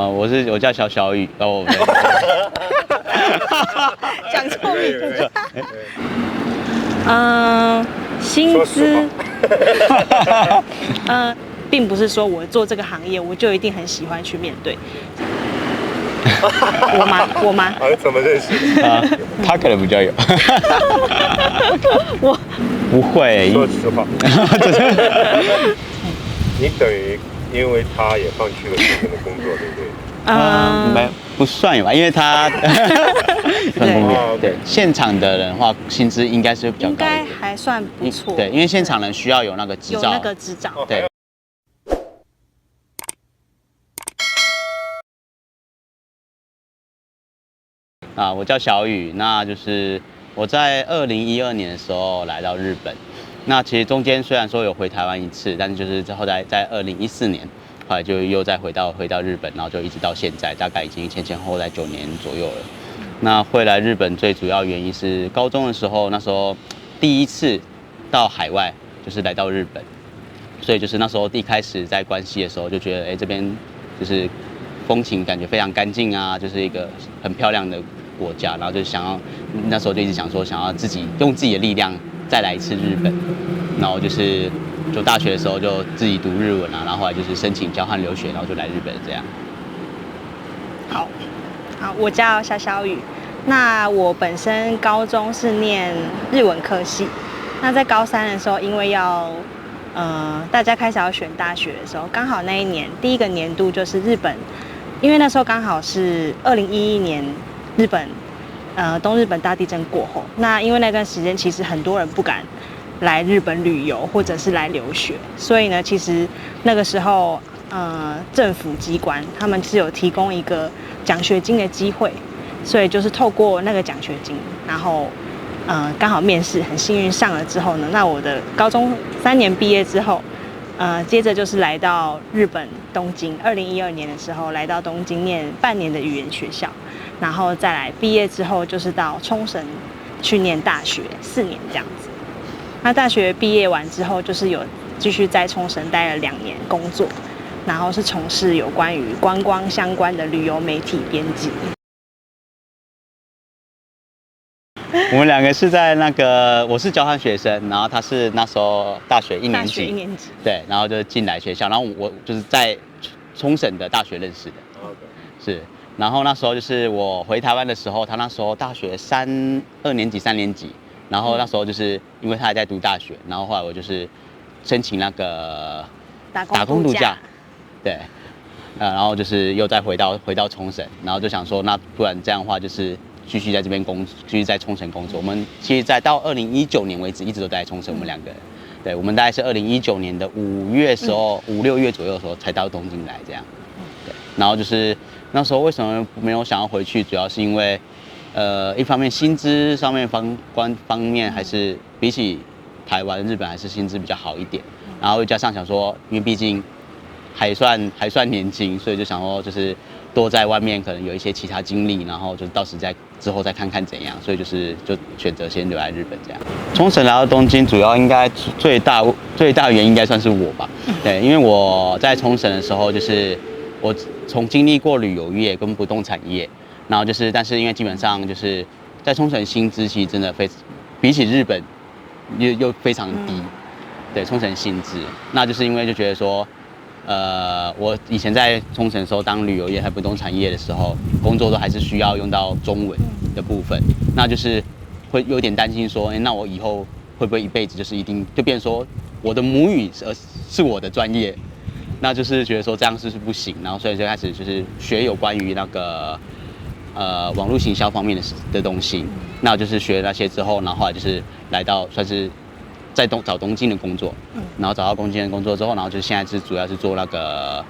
我叫小雨，我讲错名字。薪资，并不是说我做这个行业我就一定很喜欢去面对。我吗？怎么认识？他可能比较有。我不会。说实话。你等于因为他也放弃了之前的工作，对不对？不算有吧，因为他对现场的人的话，薪资应该是比较高一点，应该还算不错。对，因为现场人需要有那个执照，对。我叫小雨，那就是我在2012年的时候来到日本。那其实中间虽然说有回台湾一次，但是就是后来在2014年，后来就又再回到日本，然后就一直到现在，大概已经前后在9年左右了。那会来日本最主要原因是高中的时候，那时候第一次到海外，就是来到日本，所以就是那时候一开始在关西的时候就觉得，这边就是风情感觉非常干净啊，就是一个很漂亮的国家，然后就想要那时候就一直想说，想要自己用自己的力量再来一次日本，然后就大学的时候就自己读日文啊，然后后来就是申请交换留学，然后就来日本这样。好，我叫小雨。那我本身高中是念日文科系，那在高3的时候，因为大家开始要选大学的时候，刚好那一年第一个年度就是日本，因为那时候刚好是2011年日本东日本大地震过后，那因为那段时间其实很多人不敢来日本旅游或者是来留学，所以呢，其实那个时候政府机关他们是有提供一个奖学金的机会，所以就是透过那个奖学金，然后刚好面试很幸运上了之后呢，那我的高中3年毕业之后，接着就是来到日本东京，2012年的时候来到东京念半年的语言学校，然后再来毕业之后就是到冲绳去念大学4年这样子。那大学毕业完之后，就是有继续在冲绳待了2年工作，然后是从事有关于观光相关的旅游媒体编辑。我们2个是在我是交换学生，然后他是那时候大学1年级，对，然后就进来学校，然后我就是在冲绳的大学认识的，是，然后那时候就是我回台湾的时候，他那时候大学2年级、3年级，然后那时候就是因为他还在读大学，然后后来我就是申请那个打工度假，对，然后就是又再回到冲绳，然后就想说，那不然这样的话就是继续在这边继续在冲绳工作。我们其实到2019年为止，一直都在冲绳。我们2个人，对，我们大概是2019年的5月时候，5、6月左右的时候才到东京来这样。对，然后就是那时候为什么没有想要回去，主要是因为一方面薪资上面方面还是比起台湾、日本还是薪资比较好一点，然后又加上想说，因为毕竟还算年轻，所以就想说就是多在外面可能有一些其他经历，然后就到时之后再看看怎样，所以就选择先留在日本这样。冲绳来到东京，主要应该最大原因应该算是我吧，对，因为我在冲绳的时候，就是我从经历过旅游业跟不动产业，然后但是因为基本上就是在冲绳薪资其实真的比起日本又非常低，对，冲绳薪资，那就是因为就觉得说。我以前在冲绳的时候，当旅游业还不动产业的时候，工作都还是需要用到中文的部分，那就是会有点担心说，那我以后会不会一辈子就是一定就变成说我的母语是我的专业，那就是觉得说这样是不行，然后所以就开始就是学有关于那个网络行销方面的东西，那我就是学那些之后，然后后来就是来到算是。在找东京的工作，然后找到东京的工作之后，然后就现在是主要是做那个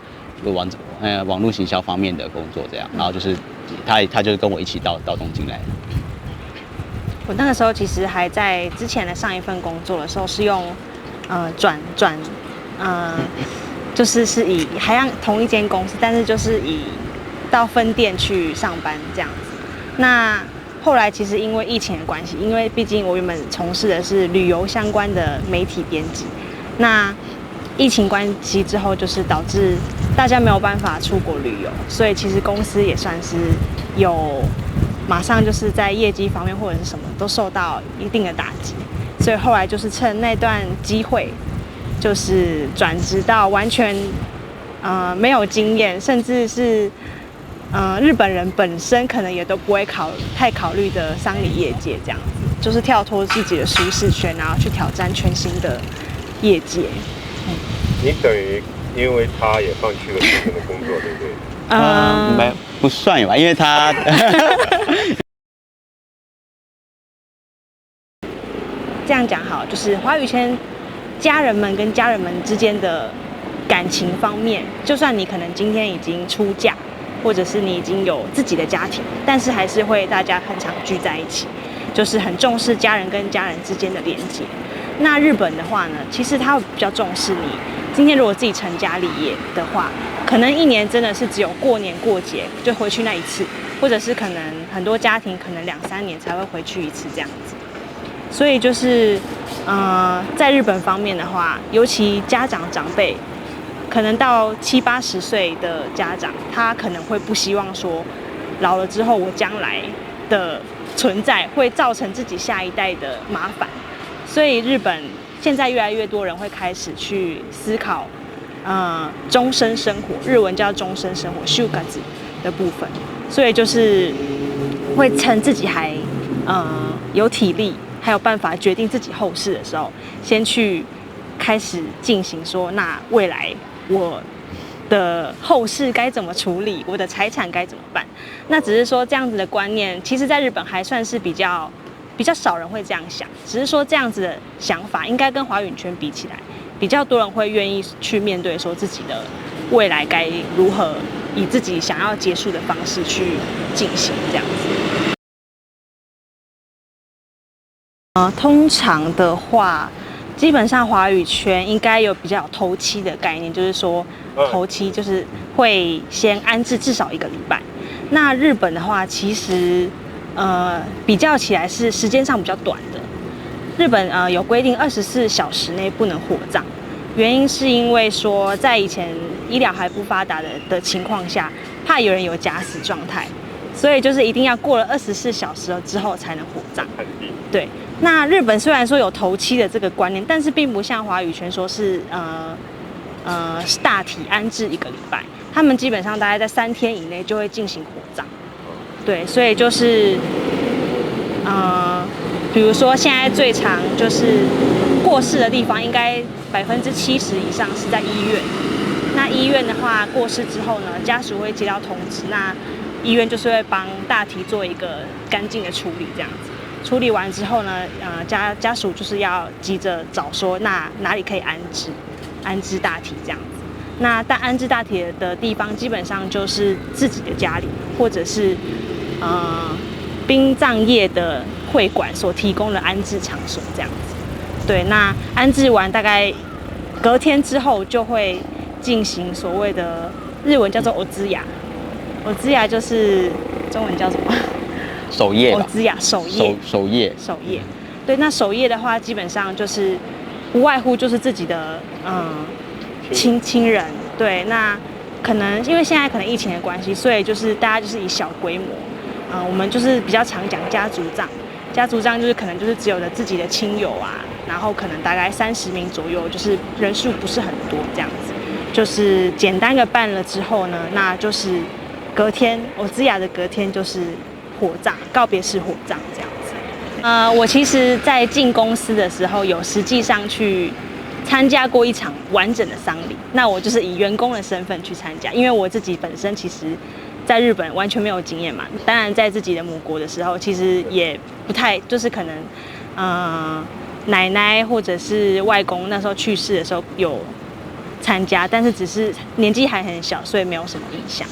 网络行销方面的工作这样，然后就是他就是跟我一起到东京来的。我那个时候其实还在之前的上一份工作的时候是用就是以还让同一间公司，但是就是以到分店去上班这样子。那后来其实因为疫情的关系，因为毕竟我原本从事的是旅游相关的媒体编辑，那疫情关系之后，就是导致大家没有办法出国旅游，所以其实公司也算是有马上就是在业绩方面或者是什么都受到一定的打击，所以后来就是趁那段机会，就是转职到完全没有经验，甚至是日本人本身可能也都不会太考虑的丧礼业界，这样子就是跳脱自己的舒适圈，然后去挑战全新的业界。你等于因为他也放弃了之前的工作，对不对？没不算有吧，因为他这样讲好，就是华语圈家人们跟家人们之间的感情方面，就算你可能今天已经出嫁，或者是你已经有自己的家庭，但是还是会大家很常聚在一起，就是很重视家人跟家人之间的连接。那日本的话呢，其实他会比较重视你今天如果自己成家立业的话，可能一年真的是只有过年过节就回去那一次，或者是可能很多家庭可能2-3年才会回去一次这样子。所以就是在日本方面的话，尤其家长长辈，可能到70-80岁的家长，他可能会不希望说老了之后我将来的存在会造成自己下一代的麻烦。所以日本现在越来越多人会开始去思考终身生活，日文叫终身生活就活的部分。所以就是会趁自己还有体力还有办法决定自己后事的时候，先去开始进行说，那未来我的后事该怎么处理，我的财产该怎么办。那只是说这样子的观念，其实在日本还算是比较少人会这样想，只是说这样子的想法应该跟华语圈比起来，比较多人会愿意去面对说自己的未来该如何以自己想要结束的方式去进行这样子。通常的话，基本上华语圈应该有比较有头七的概念，就是说头七就是会先安置至少1个礼拜。那日本的话，其实比较起来是时间上比较短的。日本有规定24小时内不能火葬，原因是因为说在以前医疗还不发达的情况下，怕有人有假死状态，所以就是一定要过了24小时之后才能火葬。对，那日本虽然说有头七的这个观念，但是并不像华语圈说是大体安置1个礼拜，他们基本上大概在3天以内就会进行火葬。对，所以就是比如说现在最常就是过世的地方，应该70%以上是在医院。那医院的话，过世之后呢，家属会接到通知，那医院就是会帮大体做一个干净的处理，这样子。处理完之后呢，家属就是要急着找说，那哪里可以安置大体这样子。那但安置大体的地方，基本上就是自己的家里，或者是殡葬业的会馆所提供的安置场所这样子。对，那安置完大概隔天之后，就会进行所谓的日文叫做お通夜，お通夜就是中文叫什么？守夜。お通夜，守夜。守夜。对，那守夜的话，基本上就是不外乎就是自己的亲人。对，那可能因为现在可能疫情的关系，所以就是大家就是以小规模，我们就是比较常讲家族葬。家族葬就是可能就是只有自己的亲友啊，然后可能大概30名左右，就是人数不是很多这样子。就是简单的办了之后呢，那就是隔天お通夜的隔天就是火葬，告别式火葬这样子。我其实在进公司的时候，有实际上去参加过一场完整的丧礼。那我就是以员工的身份去参加，因为我自己本身其实在日本完全没有经验嘛。当然在自己的母国的时候，其实也不太，就是可能奶奶或者是外公那时候去世的时候有参加，但是只是年纪还很小，所以没有什么印象。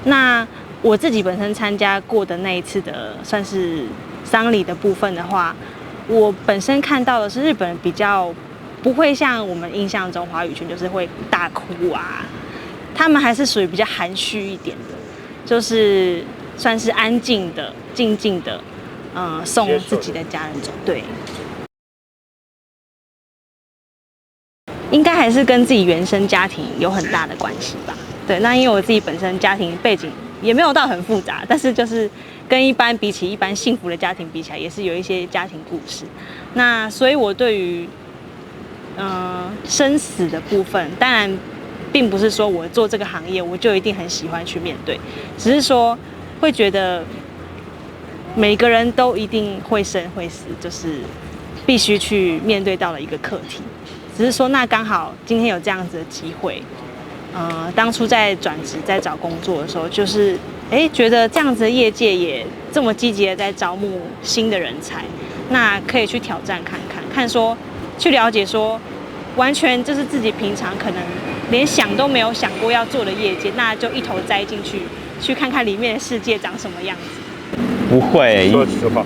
那我自己本身参加过的那一次的算是丧礼的部分的话，我本身看到的是日本人比较不会像我们印象中华语圈就是会大哭啊，他们还是属于比较含蓄一点的，就是算是安静的、静静的，送自己的家人走。对。应该还是跟自己原生家庭有很大的关系吧。对，那因为我自己本身家庭背景也没有到很复杂，但是就是跟比起一般幸福的家庭比起来，也是有一些家庭故事。那所以我对于生死的部分，当然并不是说我做这个行业我就一定很喜欢去面对，只是说会觉得每个人都一定会生会死，就是必须去面对到了一个课题。只是说那刚好今天有这样子的机会，当初在转职在找工作的时候，就是觉得这样子的业界也这么积极的在招募新的人才，那可以去挑战看说去了解说，完全就是自己平常可能连想都没有想过要做的业界，那就一头栽进去，去看看里面的世界长什么样子。不会，说实话，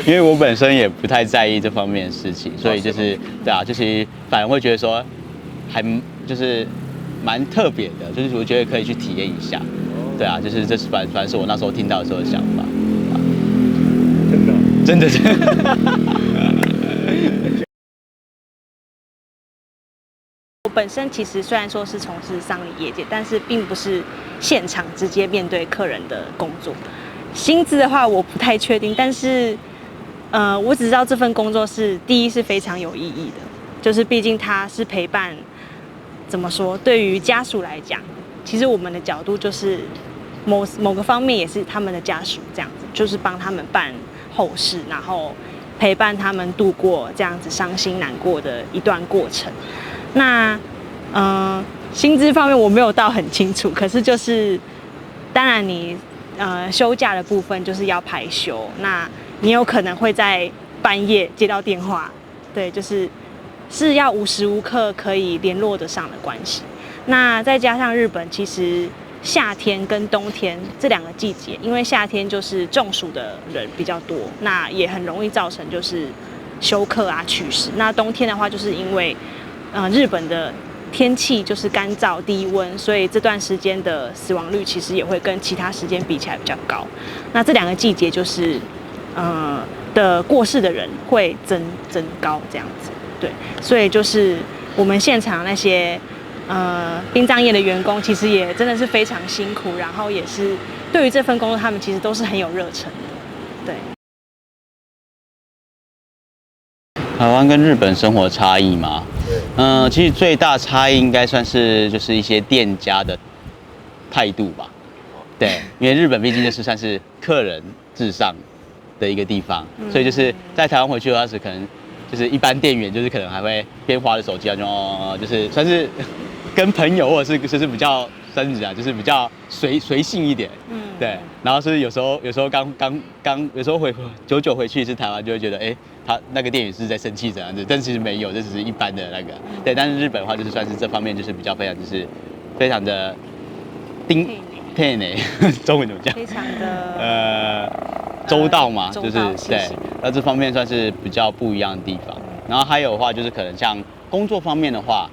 因为我本身也不太在意这方面的事情，所以就是对啊，就是反而会觉得说，还就是蛮特别的，就是我觉得可以去体验一下。对啊，就是这反正是我那时候听到的时候的想法。真的。我本身其实虽然说是从事丧礼业界，但是并不是现场直接面对客人的工作。薪资的话我不太确定，但是我只知道这份工作是第一是非常有意义的，就是毕竟它是陪伴。怎么说？对于家属来讲，其实我们的角度就是某个方面也是他们的家属这样子，就是帮他们办后事，然后陪伴他们度过这样子伤心难过的一段过程。那薪资方面我没有到很清楚，可是就是当然你休假的部分就是要排休，那你有可能会在半夜接到电话，对，是要无时无刻可以联络得上的关系。那再加上日本其实夏天跟冬天这两个季节，因为夏天就是中暑的人比较多，那也很容易造成就是休克啊去世。那冬天的话，就是因为日本的天气就是干燥低温，所以这段时间的死亡率其实也会跟其他时间比起来比较高。那这两个季节就是的过世的人会增高这样子。对，所以就是我们现场那些殡葬业的员工，其实也真的是非常辛苦，然后也是对于这份工作，他们其实都是很有热忱的。对。台湾跟日本生活差异嘛，其实最大差异应该算是就是一些店家的态度吧。对，因为日本毕竟就是算是客人至上的一个地方，所以就是在台湾回去的话是可能。就是一般店员就是可能还会边滑着手机啊，就是算是跟朋友或者是就是比较甚至啊，就是比较随性一点，对。然后是有时候刚有时候久回去一次台湾，就会觉得他那个店员是在生气怎样子，但其实没有，这只是一般的那个，对。但是日本的话就是算是这方面就是比较就是非常的丁内，中文怎么讲？非常的周到嘛，周就是到对，那这方面算是比较不一样的地方。然后还有的话，就是可能像工作方面的话，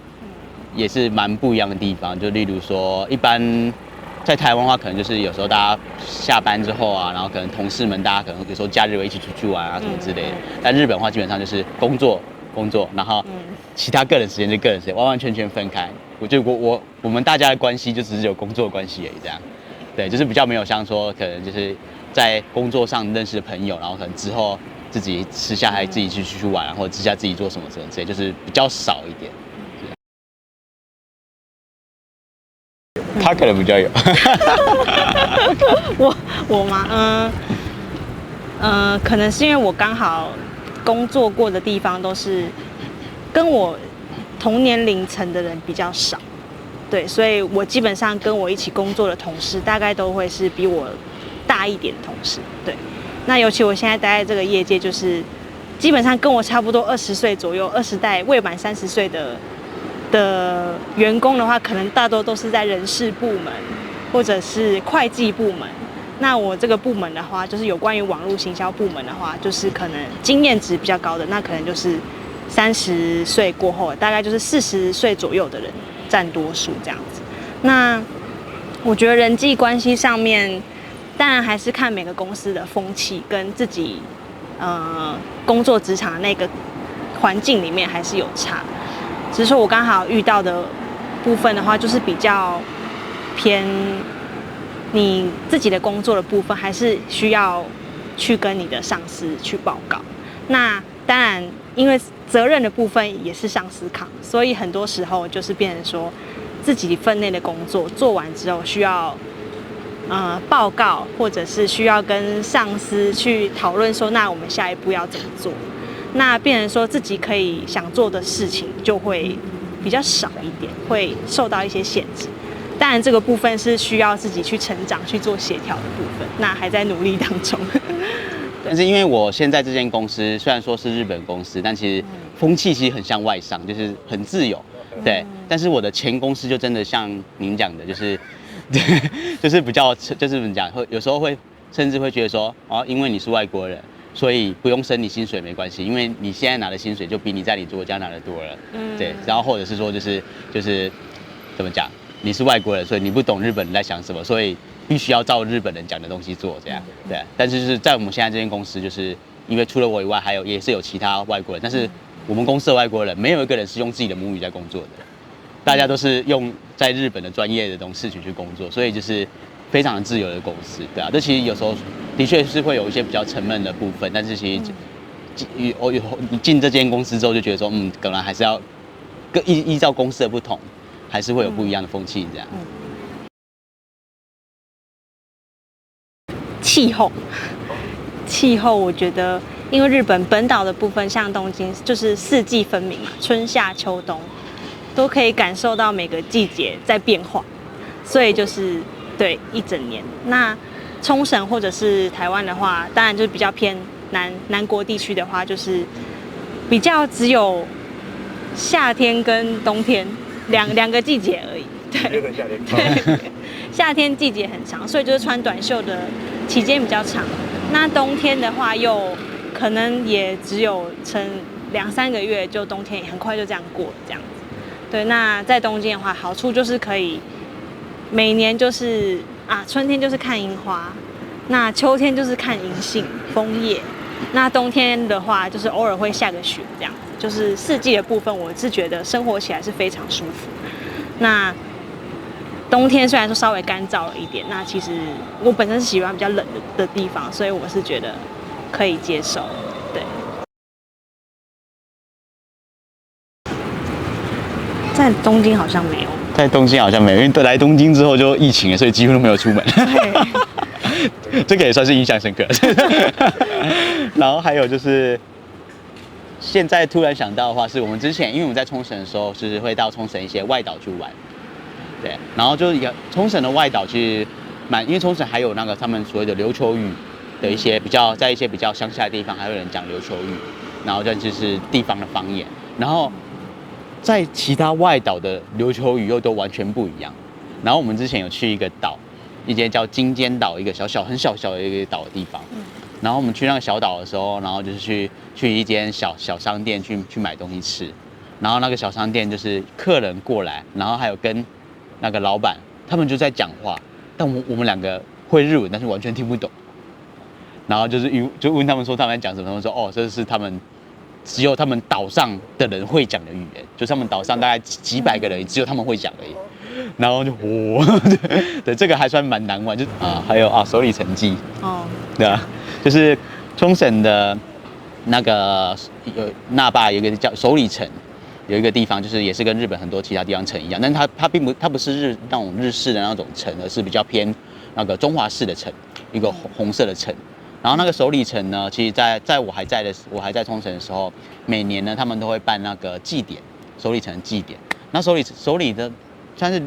也是蛮不一样的地方。就例如说，一般在台湾的话，可能就是有时候大家下班之后啊，然后可能同事们大家可能有时候假日会一起出去玩啊什么之类的。但日本的话，基本上就是工作，然后其他个人时间就个人时间，完全分开。我们大家的关系就只是有工作关系而已，这样。对，就是比较没有像说可能就是在工作上认识的朋友，然后可能之后自己私下还自己去玩，或者私下自己做什么之类，就是比较少一点。他可能比较有。我吗？可能是因为我刚好工作过的地方都是跟我同年龄层的人比较少。对，所以我基本上跟我一起工作的同事，大概都会是比我大一点的同事。对，那尤其我现在待在这个业界，就是基本上跟我差不多20岁左右，20代未满30岁的员工的话，可能大多都是在人事部门或者是会计部门。那我这个部门的话，就是有关于网络行销部门的话，就是可能经验值比较高的，那可能就是30岁过后，大概就是40岁左右的人占多数这样子。那我觉得人际关系上面，当然还是看每个公司的风气跟自己工作职场的那个环境里面还是有差。只是说我刚好遇到的部分的话，就是比较偏你自己的工作的部分，还是需要去跟你的上司去报告。那当然，因为责任的部分也是上司扛，所以很多时候就是变成说自己分内的工作做完之后，需要报告，或者是需要跟上司去讨论说，那我们下一步要怎么做？那变成说自己可以想做的事情就会比较少一点，会受到一些限制。当然，这个部分是需要自己去成长、去做协调的部分，那还在努力当中。但是因为我现在这间公司虽然说是日本公司，但其实风气其实很像外商，就是很自由，对。但是我的前公司就真的像您讲的，就是比较就是怎么讲，有时候会甚至会觉得说，哦，因为你是外国人，所以不用升你薪水没关系，因为你现在拿的薪水就比你在你国家拿的多了，对。然后或者是说就是怎么讲，你是外国人，所以你不懂日本人在想什么，所以必须要照日本人讲的东西做，这样，对。但是就是在我们现在这间公司，就是因为除了我以外，也是有其他外国人，但是我们公司的外国人没有一个人是用自己的母语在工作的，大家都是用在日本的专业的这种事情去工作，所以就是非常自由的公司，对啊。这其实有时候的确是会有一些比较沉闷的部分，但是其实你进这间公司之后就觉得说，可能还是要依照公司的不同，还是会有不一样的风气这样。气候，我觉得因为日本本岛的部分，像东京就是四季分明嘛，春夏秋冬都可以感受到每个季节在变化，所以就是对一整年。那冲绳或者是台湾的话，当然就是比较偏南国地区的话，就是比较只有夏天跟冬天两个季节而已。对，夏天季节很长，所以就是穿短袖的期间比较长。那冬天的话，又可能也只有撑2-3个月，就冬天也很快就这样过了这样子。对，那在东京的话，好处就是可以每年就是春天就是看樱花，那秋天就是看银杏、枫叶，那冬天的话就是偶尔会下个雪这样子。就是四季的部分，我是觉得生活起来是非常舒服。那冬天虽然说稍微干燥了一点，那其实我本身是喜欢比较冷的地方，所以我是觉得可以接受。对，在东京好像没有。在东京好像没有，因为来东京之后就疫情了，所以几乎都没有出门。这个也算是印象深刻。然后还有就是，现在突然想到的话，是我们之前因为我们在冲绳的时候，是会到冲绳一些外岛去玩。对，然后就是冲绳的外岛其实因为冲绳还有那个他们所谓的琉球语的一些在一些比较乡下的地方，还有人讲琉球语，然后就是地方的方言，然后在其他外岛的琉球语又都完全不一样。然后我们之前有去一个岛，一间叫金间岛，一个很小的一个岛的地方。然后我们去那个小岛的时候，然后就是去一间小商店去买东西吃。然后那个小商店就是客人过来，然后还有跟那个老板他们就在讲话，但我们两个会日文，但是完全听不懂。然后就问他们说他们在讲什么，他们说哦，这是只有他们岛上的人会讲的语言，就是他们岛上大概几百个人，只有他们会讲而已。然后就对，这个还算蛮难玩，就还有首里城记对啊，就是冲绳的那个那霸有一个叫首里城。有一个地方就是也是跟日本很多其他地方城一样，但是它不是那种日式的那种城，而是比较偏那个中华式的城，一个红色的城。然后那个首里城呢，其实在我还在冲绳的时候，每年呢他们都会办那个祭典，首里城的祭典。那首里的算是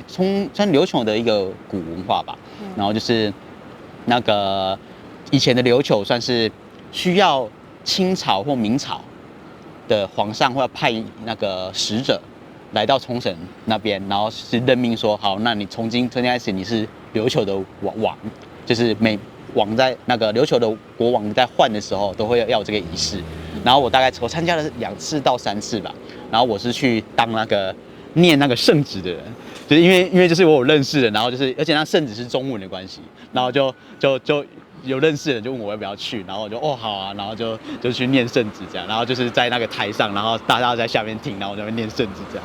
琉球的一个古文化吧。然后就是那个以前的琉球算是需要清朝或明朝的皇上会派那个使者来到冲绳那边，然后是任命说好，那你从今天开始你是琉球的王，就是每王在那个琉球的国王在换的时候都会要这个仪式。然后我参加了2次到3次吧，然后我是去当那个念那个圣旨的人，就是因为就是我有认识的，然后就是而且那圣旨是中文的关系，然后就有认识的人就问我要不要去，然后我就哦好啊，然后就去念圣旨这样，然后就是在那个台上，然后大家在下面听，然后我在那边念圣旨这样。